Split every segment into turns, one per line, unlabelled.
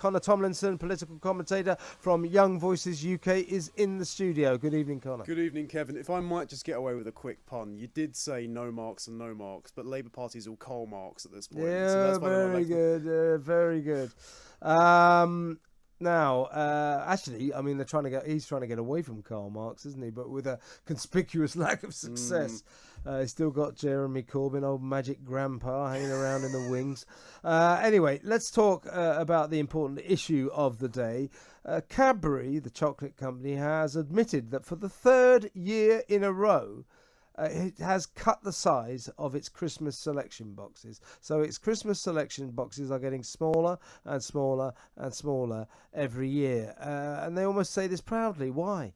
Connor Tomlinson, political commentator from Young Voices UK, is in the studio. Good evening, Connor.
Good evening, Kevin. If I might just get away with a quick pun, you did say no Marx and no Marx, but Labour Party's all Karl Marx at this point.
Yeah,
so that's
very good. Very good. Now, actually, I mean, he's trying to get away from Karl Marx, isn't he? But with a conspicuous lack of success. He's still got Jeremy Corbyn, old magic grandpa, hanging around in the wings. Anyway, let's talk about the important issue of the day. Cadbury, the chocolate company, has admitted that for the third year in a row, it has cut the size of its Christmas selection boxes. So its Christmas selection boxes are getting smaller and smaller and smaller every year. And they almost say this proudly. Why?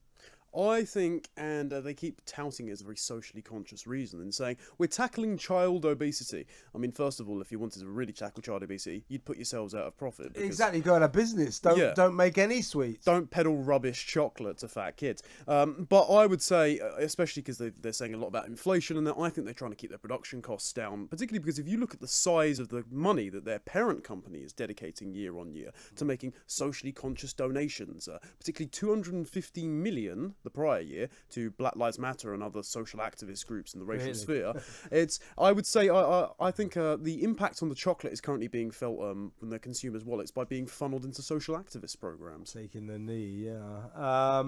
I think, and they keep touting it as a very socially conscious reason and saying, we're tackling child obesity. I mean, first of all, if you wanted to really tackle child obesity, you'd put yourselves out of profit.
Exactly, go out of business. Don't make any sweets.
Don't peddle rubbish chocolate to fat kids. But I would say, especially because they're saying a lot about inflation, and I think they're trying to keep their production costs down, particularly because if you look at the size of the money that their parent company is dedicating year on year to making socially conscious donations, particularly 250 million the prior year to Black Lives Matter and other social activist groups in the racial sphere. I would say, I think the impact on the chocolate is currently being felt from the consumers' wallets by being funneled into social activist programs.
Taking the knee, yeah.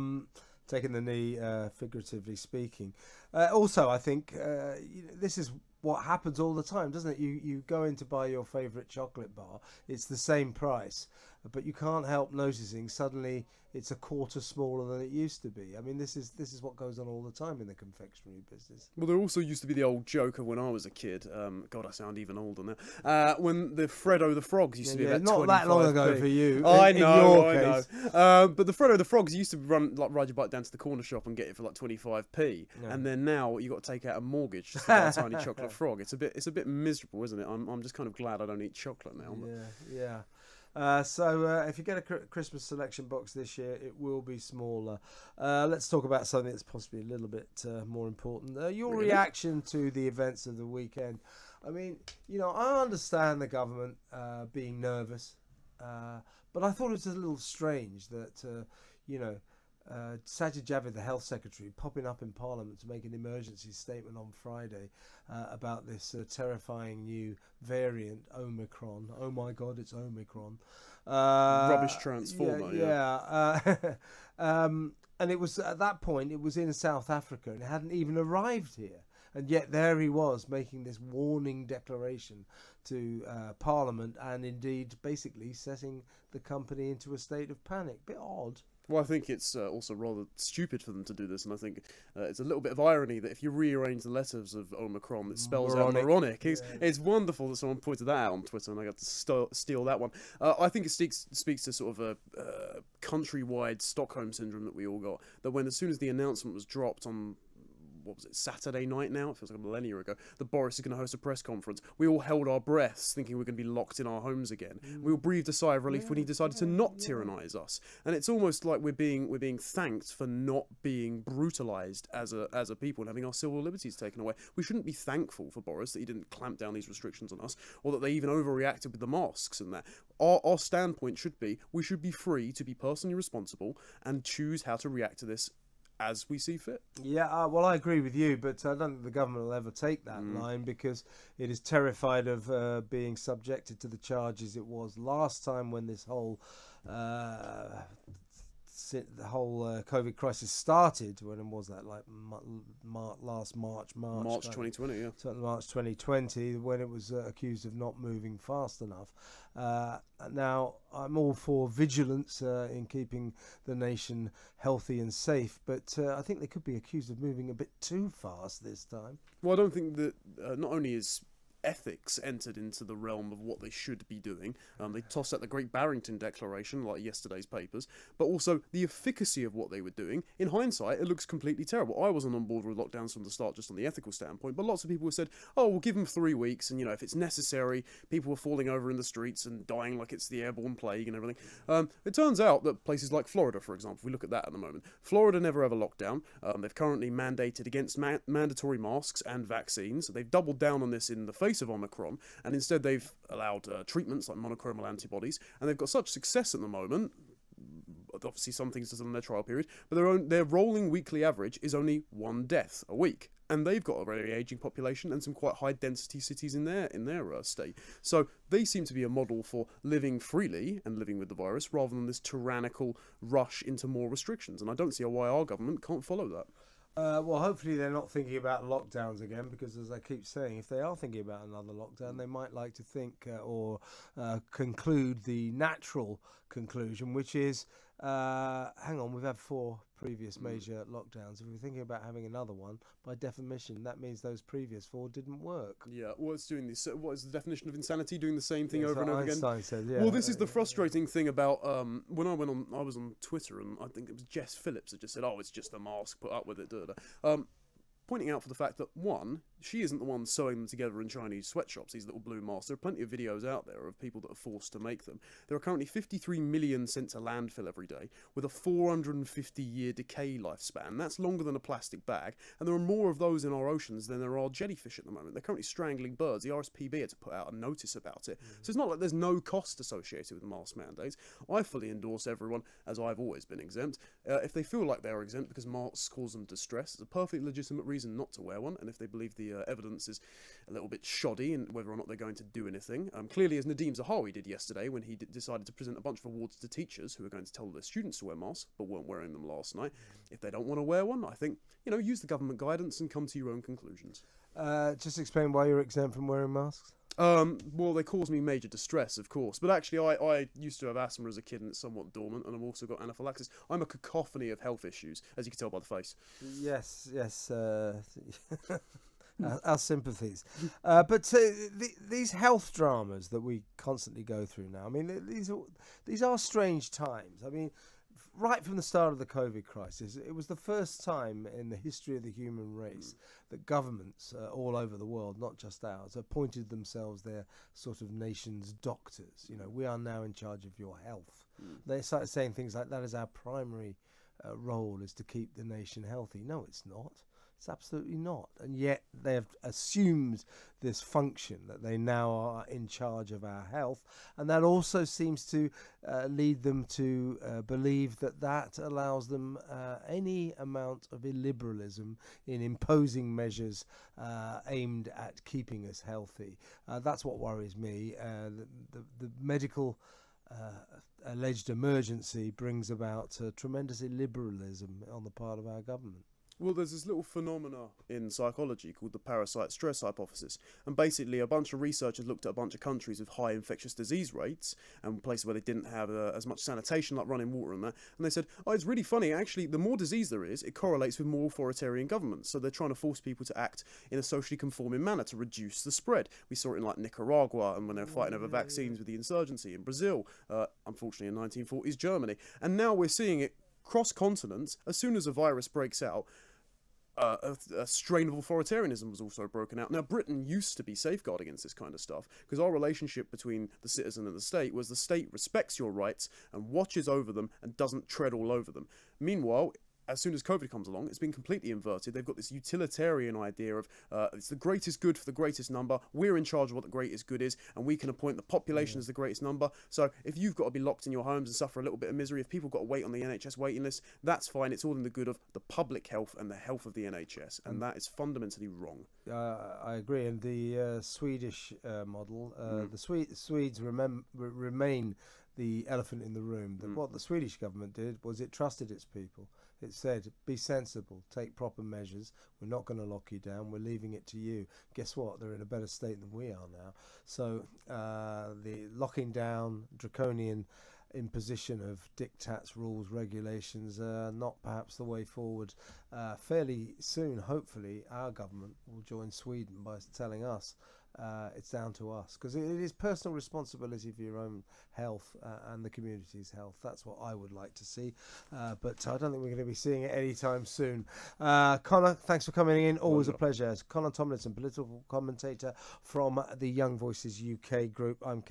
Taking the knee, figuratively speaking. Also, I think this is what happens all the time, doesn't it? You go in to buy your favourite chocolate bar, it's the same price, but you can't help noticing suddenly it's a quarter smaller than it used to be. I mean, this is what goes on all the time in the confectionery business.
Well, there also used to be the old joke of when I was a kid. God, I sound even older now. When the Freddo the Frogs used to be about 25p.
Not that long ago for you.
I know. But the Freddo the Frogs used to ride your bike down to the corner shop and get it for like 25p. Yeah. And then now you got to take out a mortgage just to buy a tiny chocolate frog. It's a bit miserable, isn't it? I'm just kind of glad I don't eat chocolate now. But.
Yeah. So if you get a Christmas selection box this year, it will be smaller. Let's talk about something that's possibly a little bit more important. Your reaction to the events of the weekend. I mean, I understand the government being nervous, but I thought it was a little strange that, Sajid Javid, the health secretary, popping up in Parliament to make an emergency statement on Friday about this terrifying new variant, Omicron. Oh my God, it's Omicron.
Rubbish transformer.
And it was at that point, it was in South Africa and it hadn't even arrived here. And yet there he was making this warning declaration to Parliament and indeed basically setting the company into a state of panic. Bit odd.
Well, I think it's also rather stupid for them to do this, and I think it's a little bit of irony that if you rearrange the letters of Omicron, it spells out moronic. It's wonderful that someone pointed that out on Twitter, and I got to steal that one. I think it speaks to sort of a countrywide Stockholm Syndrome that we all got, that as soon as the announcement was dropped on Saturday night now? It feels like a millennia ago. That Boris is going to host a press conference. We all held our breaths thinking we're going to be locked in our homes again. We all breathed a sigh of relief when he decided to not tyrannise us. And it's almost like we're being thanked for not being brutalised as a people and having our civil liberties taken away. We shouldn't be thankful for Boris that he didn't clamp down these restrictions on us, or that they even overreacted with the masks and that. Our standpoint should be, we should be free to be personally responsible and choose how to react to this as we see fit.
Yeah, well, I agree with you, but I don't think the government will ever take that line because it is terrified of being subjected to the charges it was last time when this whole COVID crisis started. When was that? Like last March
2020, yeah.
So March 2020, when it was accused of not moving fast enough. Now, I'm all for vigilance in keeping the nation healthy and safe, but I think they could be accused of moving a bit too fast this time.
Well, I don't think that not only is ethics entered into the realm of what they should be doing. They tossed out the Great Barrington Declaration, like yesterday's papers, but also the efficacy of what they were doing. In hindsight, it looks completely terrible. I wasn't on board with lockdowns from the start, just on the ethical standpoint, but lots of people have said, oh, we'll give them 3 weeks, and, if it's necessary, people were falling over in the streets and dying like it's the airborne plague and everything. It turns out that places like Florida, for example, if we look at that at the moment, Florida never ever locked down. They've currently mandated against mandatory masks and vaccines. They've doubled down on this in the face case of Omicron, and instead they've allowed treatments like monoclonal antibodies, and they've got such success at the moment. Obviously, some things are still in their trial period, but their rolling weekly average is only 1 death a week. And they've got a very ageing population and some quite high density cities in their state. So they seem to be a model for living freely and living with the virus rather than this tyrannical rush into more restrictions. And I don't see why our government can't follow that.
Well, hopefully they're not thinking about lockdowns again, because as I keep saying, if they are thinking about another lockdown, they might like to think or conclude the natural conclusion, which is, hang on, we've had 4 previous major lockdowns. If we're thinking about having another one, by definition, that means those previous 4 didn't work.
Yeah, well, it's doing this. What is the definition of insanity? Doing the same thing over and over
Einstein
again.
said, yeah.
Well, this is the frustrating thing about when I was on Twitter, and I think it was Jess Phillips that just said, "Oh, it's just a mask. Put up with it." Pointing out for the fact that, one, she isn't the one sewing them together in Chinese sweatshops, these little blue masks. There are plenty of videos out there of people that are forced to make them. There are currently 53 million sent to landfill every day, with a 450-year decay lifespan. That's longer than a plastic bag, and there are more of those in our oceans than there are jellyfish at the moment. They're currently strangling birds. The RSPB had to put out a notice about it. So it's not like there's no cost associated with mask mandates. I fully endorse everyone, as I've always been exempt. If they feel like they're exempt because masks cause them distress, it's a perfectly legitimate reason not to wear one, and if they believe the evidence is a little bit shoddy and whether or not they're going to do anything. Clearly, as Nadeem Zahawi did yesterday when he decided to present a bunch of awards to teachers who are going to tell their students to wear masks but weren't wearing them last night. If they don't want to wear one, I think, use the government guidance and come to your own conclusions.
Just explain why you're exempt from wearing masks.
Well, they cause me major distress, of course. But actually, I used to have asthma as a kid, and it's somewhat dormant, and I've also got anaphylaxis. I'm a cacophony of health issues, as you can tell by the face.
Yes. Our sympathies. But these health dramas that we constantly go through now, I mean, these are strange times. I mean, right from the start of the COVID crisis, it was the first time in the history of the human race that governments all over the world, not just ours, appointed themselves their sort of nation's doctors. We are now in charge of your health. They started saying things like that as our primary role is to keep the nation healthy. No, it's not. It's absolutely not. And yet they have assumed this function that they now are in charge of our health. And that also seems to lead them to believe that allows them any amount of illiberalism in imposing measures aimed at keeping us healthy. That's what worries me. The medical alleged emergency brings about tremendous illiberalism on the part of our government.
Well, there's this little phenomena in psychology called the Parasite stress hypothesis. And basically, a bunch of researchers looked at a bunch of countries with high infectious disease rates and places where they didn't have as much sanitation, like running water and that. And they said, oh, it's really funny. Actually, the more disease there is, it correlates with more authoritarian governments. So they're trying to force people to act in a socially conforming manner to reduce the spread. We saw it in like Nicaragua and when they were fighting over vaccines with the insurgency in Brazil, unfortunately in 1940s Germany. And now we're seeing it cross continents. As soon as a virus breaks out, a strain of authoritarianism was also broken out. Now, Britain used to be safeguard against this kind of stuff because our relationship between the citizen and the state was the state respects your rights and watches over them and doesn't tread all over them. Meanwhile, as soon as COVID comes along, it's been completely inverted. They've got this utilitarian idea of it's the greatest good for the greatest number. We're in charge of what the greatest good is, and we can appoint the population as the greatest number. So if you've got to be locked in your homes and suffer a little bit of misery, if people got to wait on the NHS waiting list, that's fine. It's all in the good of the public health and the health of the NHS, and that is fundamentally wrong.
I agree. And the Swedish model, the Swedes remain the elephant in the room. What the Swedish government did was it trusted its people. It said, be sensible, take proper measures. We're not going to lock you down. We're leaving it to you. Guess what? They're in a better state than we are now. So the locking down, draconian imposition of diktats, rules, regulations, not perhaps the way forward. Fairly soon, hopefully, our government will join Sweden by telling us it's down to us, because it is personal responsibility for your own health and the community's health. That's what I would like to see, but I don't think we're going to be seeing it anytime soon. Connor, thanks for coming in. Always a pleasure. Connor Tomlinson, political commentator from the Young Voices UK group. I'm Kevin.